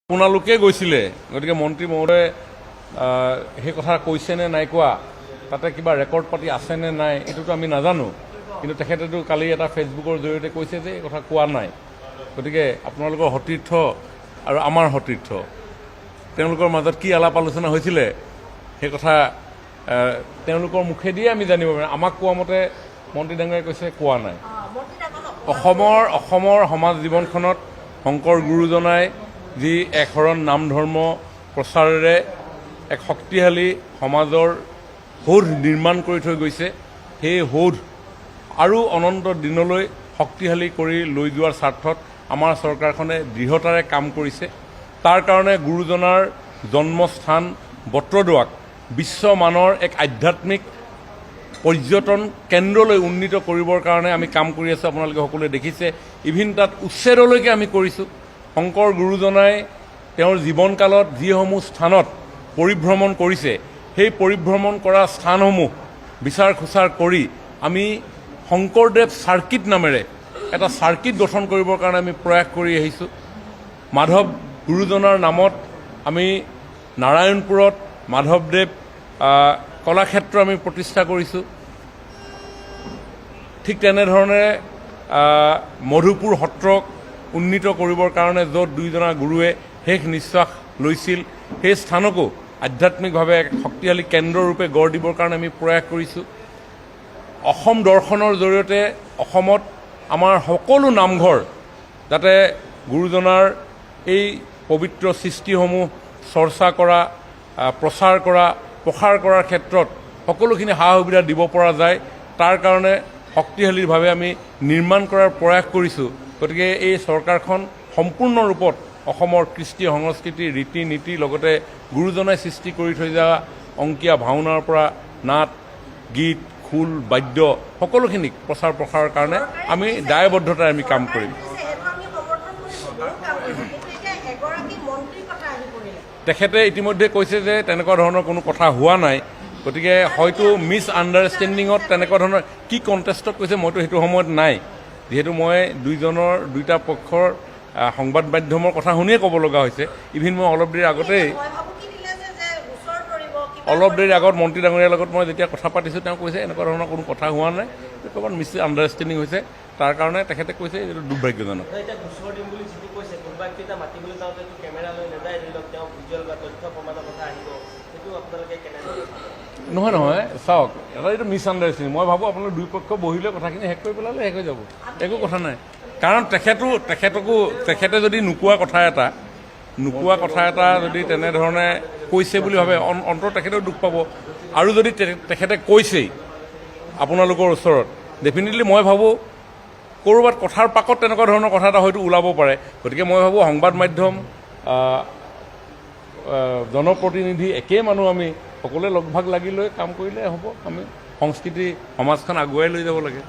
আপোনালোকে গৈছিলে গতিকে মন্ত্ৰী মহোদয়ে সেই কথা কৈছেনে নাই কোৱা তাতে কিবা ৰেকৰ্ড পাতি আছেনে নাই এইটোতো আমি নাজানো কিন্তু তেখেতেতো কালি এটা ফেচবুকৰ জৰিয়তে কৈছে যে এই কথা কোৱা নাই গতিকে আপোনালোকৰ সতীৰ্থ আৰু আমাৰ সতীৰ্থ তেওঁলোকৰ মাজত কি আলাপ আলোচনা হৈছিলে সেই কথা তেওঁলোকৰ মুখেদিয়ে আমি জানিব পাৰিম আমাক কোৱা মতে মন্ত্ৰী ডাঙৰীয়াই কৈছে কোৱা নাই অসমৰ সমাজ জীৱনখনত শংকৰ গুৰুজনাই যি একশৰণ নাম ধৰ্ম প্ৰচাৰেৰে এক শক্তিশালী সমাজৰ সৌধ নিৰ্মাণ কৰি থৈ গৈছে সেই সৌধ আৰু অনন্ত দিনলৈ শক্তিশালী কৰি লৈ যোৱাৰ স্বাৰ্থত আমাৰ চৰকাৰখনে দৃঢ়তাৰে কাম কৰিছে তাৰ কাৰণে গুৰুজনাৰ জন্মস্থান বটদ্ৰৱাক বিশ্বমানৰ এক আধ্যাত্মিক পৰ্যটন কেন্দ্ৰলৈ উন্নীত কৰিবৰ কাৰণে আমি কাম কৰি আছোঁ আপোনালোকে সকলোৱে দেখিছে ইভিন তাত উচ্ছেদলৈকে আমি কৰিছোঁ শংকৰ গুৰুজনাই তেওঁৰ জীৱনকালত যিসমূহ স্থানত পৰিভ্ৰমণ কৰিছে সেই পৰিভ্ৰমণ কৰা স্থানসমূহ বিচাৰ খোচাৰ কৰি আমি শংকৰদেৱ চাৰ্কিট নামেৰে এটা চাৰ্কিট গঠন কৰিবৰ কাৰণে আমি প্ৰয়াস কৰি আহিছোঁ মাধৱ গুৰুজনাৰ নামত আমি নাৰায়ণপুৰত মাধৱদেৱ কলাক্ষেত্ৰ আমি প্ৰতিষ্ঠা কৰিছোঁ ঠিক তেনেধৰণে মধুপুৰ সত্ৰক উন্নীত কৰিবৰ কাৰণে য'ত দুইজনা গুৰুৱে শেষ নিশ্বাস লৈছিল সেই স্থানকো আধ্যাত্মিকভাৱে এক শক্তিশালী কেন্দ্ৰৰূপে গঢ় দিবৰ কাৰণে আমি প্ৰয়াস কৰিছোঁ অসম দৰ্শনৰ জৰিয়তে অসমত আমাৰ সকলো নামঘৰ যাতে গুৰুজনাৰ এই পবিত্ৰ সৃষ্টিসমূহ চৰ্চা কৰা প্ৰচাৰ কৰা প্ৰসাৰ কৰাৰ ক্ষেত্ৰত সকলোখিনি সা সুবিধা দিব পৰা যায় তাৰ কাৰণে শক্তিশালীভাৱে আমি নিৰ্মাণ কৰাৰ প্ৰয়াস কৰিছোঁ গতিকে এই চৰকাৰখন সম্পূৰ্ণ ৰূপত অসমৰ কৃষ্টি সংস্কৃতি ৰীতি নীতি লগতে গুৰুজনাই সৃষ্টি কৰি থৈ যোৱা অংকীয়া ভাওনাৰ পৰা নাট গীত খোল বাদ্য সকলোখিনিক প্ৰচাৰ প্ৰসাৰৰ কাৰণে আমি দায়বদ্ধতাৰে আমি কাম কৰিম তেখেতে ইতিমধ্যে কৈছে যে তেনেকুৱা ধৰণৰ কোনো কথা হোৱা নাই গতিকে হয়তো মিছ আণ্ডাৰষ্টেণ্ডিঙত তেনেকুৱা ধৰণৰ কি কণ্টেষ্টত কৈছে মইতো সেইটো সময়ত নাই যিহেতু মই দুইটা পক্ষৰ সংবাদ মাধ্যমৰ কথা শুনিয়ে ক'ব লগা হৈছে ইভিন মই অলপ দেৰি আগত মন্ত্ৰী ডাঙৰীয়াৰ লগত মই যেতিয়া কথা পাতিছোঁ তেওঁ কৈছে এনেকুৱা ধৰণৰ কোনো কথা হোৱা নাই ক'ৰবাত মিছ আণ্ডাৰষ্টেণ্ডিং হৈছে তাৰ কাৰণে তেখেতে কৈছে এইটো দুৰ্ভাগ্যজনক নহয় চাওক এটা এইটো মিছ আণ্ডাৰষ্টেণ্ডিং মই ভাবোঁ আপোনালোক দুই পক্ষ বহিলে কথাখিনি শেষ কৰি পেলালে শেষ হৈ যাব একো কথা নাই কাৰণ তেখেতে যদি নোকোৱা কথা এটা যদি তেনেধৰণে কৈছে বুলি ভাবে অন্তৰত তেখেতেও দুখ পাব আৰু যদি তেখেতে কৈছেই আপোনালোকৰ ওচৰত ডেফিনেটলি মই ভাবোঁ ক'ৰবাত কথাৰ পাকত তেনেকুৱা ধৰণৰ কথা এটা হয়তো ওলাব পাৰে গতিকে মই ভাবোঁ সংবাদ মাধ্যম জনপ্ৰতিনিধি একেই মানুহ আমি সকলোৱে লগভাগ লাগি লৈ কাম কৰিলে হ'ব আমি সংস্কৃতি সমাজখন আগুৱাই লৈ যাব লাগে